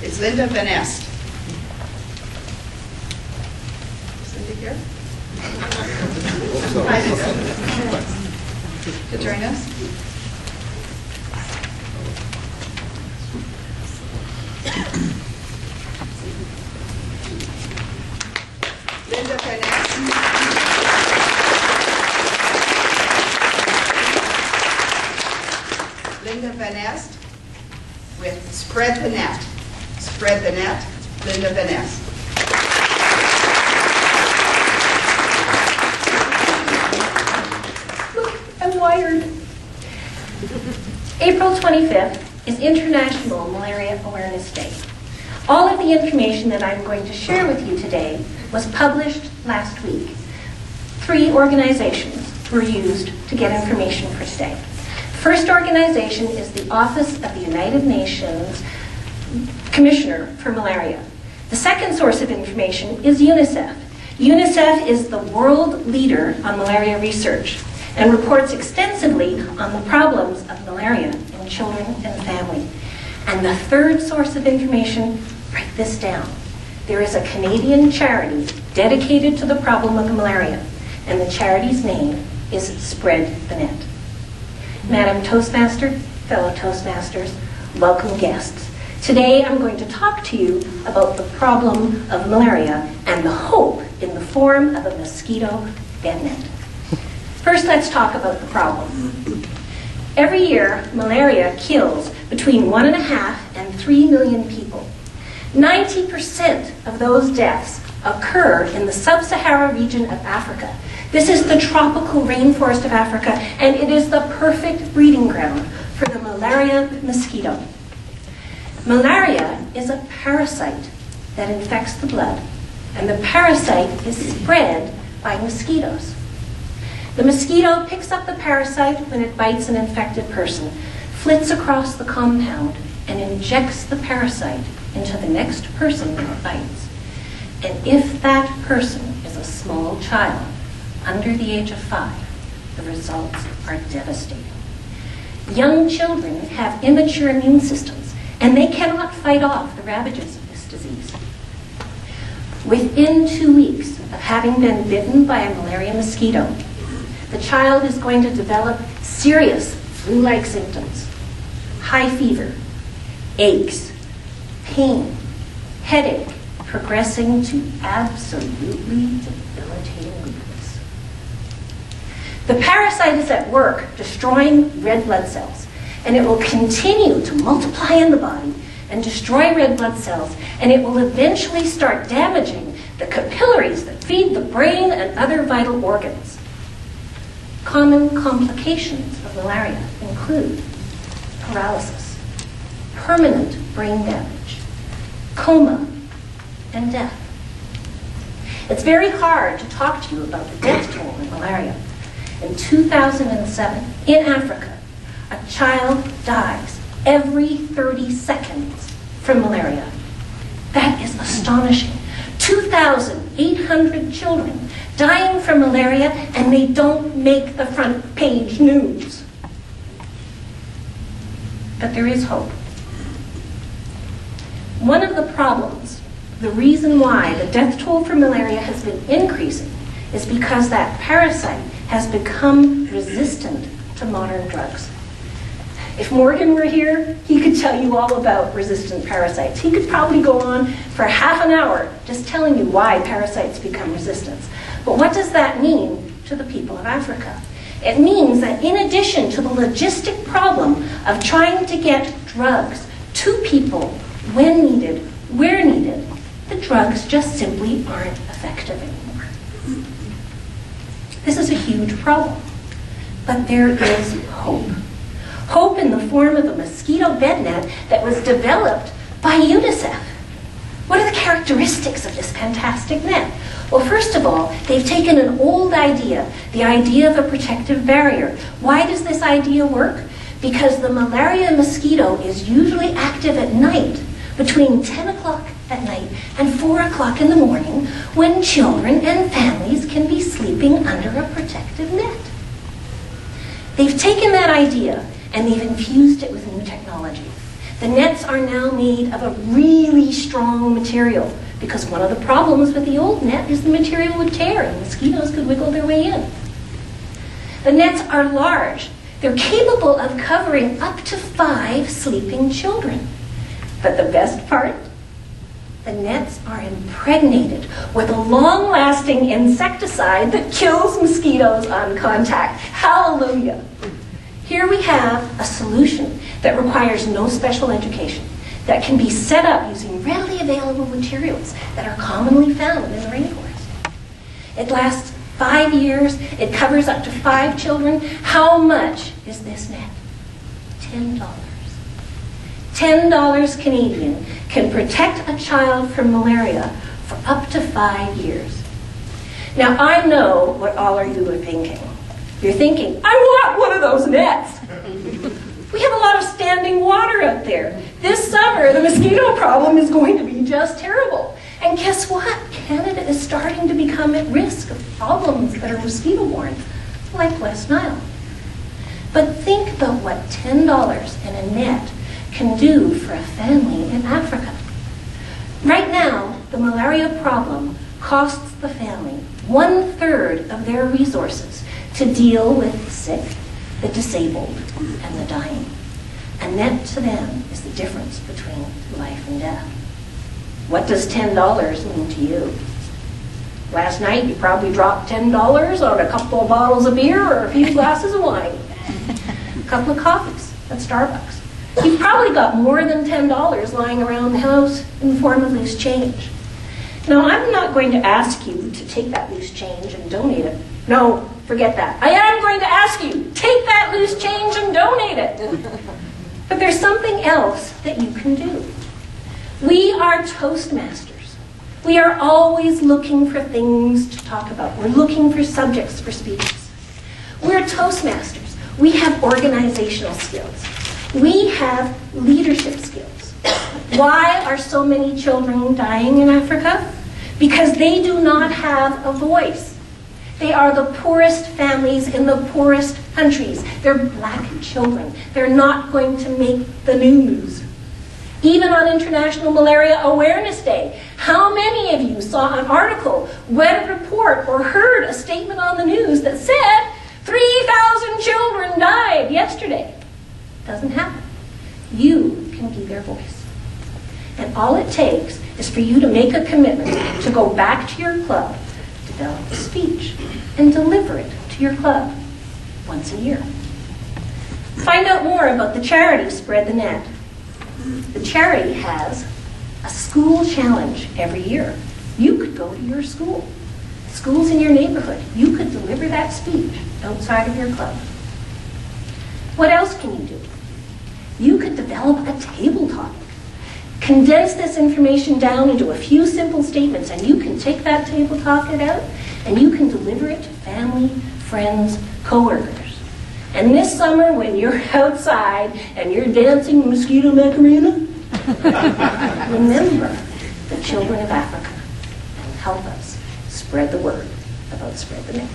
is Linda Van Est. Is Linda here? Hi, Linda. To join us. Linda Van Est. Linda Van Est with Spread the Net. Spread the Net, Linda Van Est. Look, I'm wired. April 25th is International Malaria Awareness Day. All of the information that I'm going to share with you today was published last week. 3 organizations were used to get information for today. First organization is the Office of the United Nations Commissioner for Malaria. The second source of information is UNICEF. UNICEF is the world leader on malaria research and reports extensively on the problems of malaria in children and family. And the third source of information, write this down. There is a Canadian charity dedicated to the problem of malaria, and the charity's name is Spread the Net. Madam Toastmaster, fellow Toastmasters, welcome guests. Today I'm going to talk to you about the problem of malaria and the hope in the form of a mosquito bed net. First, let's talk about the problem. Every year, malaria kills between 1.5 and 3 million people. 90% of those deaths occur in the sub-Sahara region of Africa. This is the tropical rainforest of Africa, and it is the perfect breeding ground for the malaria mosquito. Malaria is a parasite that infects the blood, and the parasite is spread by mosquitoes. The mosquito picks up the parasite when it bites an infected person, flits across the compound, and injects the parasite into the next person that it bites. And if that person is a small child, under the age of 5, the results are devastating. Young children have immature immune systems, and they cannot fight off the ravages of this disease. Within 2 weeks of having been bitten by a malaria mosquito, the child is going to develop serious flu-like symptoms: high fever, aches, pain, headache, progressing to absolutely debilitating weakness. The parasite is at work destroying red blood cells, and it will continue to multiply in the body and destroy red blood cells, and it will eventually start damaging the capillaries that feed the brain and other vital organs. Common complications of malaria include paralysis, permanent brain damage, coma, and death. It's very hard to talk to you about the death toll in malaria. In 2007, in Africa, a child dies every 30 seconds from malaria. That is astonishing. 2,800 children dying from malaria, and they don't make the front page news. But there is hope. One of the problems, the reason why the death toll for malaria has been increasing, is because that parasite has become resistant to modern drugs. If Morgan were here, he could tell you all about resistant parasites. He could probably go on for half an hour just telling you why parasites become resistant. But what does that mean to the people of Africa? It means that in addition to the logistic problem of trying to get drugs to people when needed, where needed, the drugs just simply aren't effective anymore. This is a huge problem. But there is hope. Hope in the form of a mosquito bed net that was developed by UNICEF. What are the characteristics of this fantastic net? Well, first of all, they've taken an old idea, the idea of a protective barrier. Why does this idea work? Because the malaria mosquito is usually active at night, between 10 o'clock at night and 4 o'clock in the morning, when children and families can be sleeping under a protective net. They've taken that idea and they've infused it with new technology. The nets are now made of a really strong material because one of the problems with the old net is the material would tear and mosquitoes could wiggle their way in. The nets are large. They're capable of covering up to 5 sleeping children. But the best part? The nets are impregnated with a long-lasting insecticide that kills mosquitoes on contact. Hallelujah! Here we have a solution that requires no special education, that can be set up using readily available materials that are commonly found in the rainforest. It lasts 5 years. It covers up to 5 children. How much is this net? $10. $10 Canadian can protect a child from malaria for up to 5 years. Now, I know what all of you are thinking. You're thinking, I want one of those nets. We have a lot of standing water out there. This summer, the mosquito problem is going to be just terrible. And guess what? Canada is starting to become at risk of problems that are mosquito-borne, like West Nile. But think about what $10 in a net can do for a family in Africa. Right now, the malaria problem costs the family 1/3 of their resources to deal with the sick, the disabled, and the dying. A net to them is the difference between life and death. What does $10 mean to you? Last night you probably dropped $10 on a couple of bottles of beer or a few glasses of wine. A couple of coffees at Starbucks. You've probably got more than $10 lying around the house in the form of loose change. Now, I'm not going to ask you to take that loose change and donate it. No, forget that. I am going to ask you, take that loose change and donate it. But there's something else that you can do. We are Toastmasters. We are always looking for things to talk about. We're looking for subjects for speeches. We're Toastmasters. We have organizational skills. We have leadership skills. Why are so many children dying in Africa? Because they do not have a voice. They are the poorest families in the poorest countries. They're black children. They're not going to make the news. Even on International Malaria Awareness Day, how many of you saw an article, read a report, or heard a statement on the news that said 3,000 children died yesterday? Doesn't happen. You can be their voice. And all it takes is for you to make a commitment to go back to your club, develop a speech, and deliver it to your club once a year. Find out more about the charity Spread the Net. The charity has a school challenge every year. You could go to your school. Schools in your neighborhood. You could deliver that speech outside of your club. What else can you do? You could develop a table topic. Condense this information down into a few simple statements, and you can take that table topic out and you can deliver it to family, friends, coworkers. And this summer, when you're outside and you're dancing Mosquito Macarena, remember the children of Africa and help us spread the word about Spread the Net.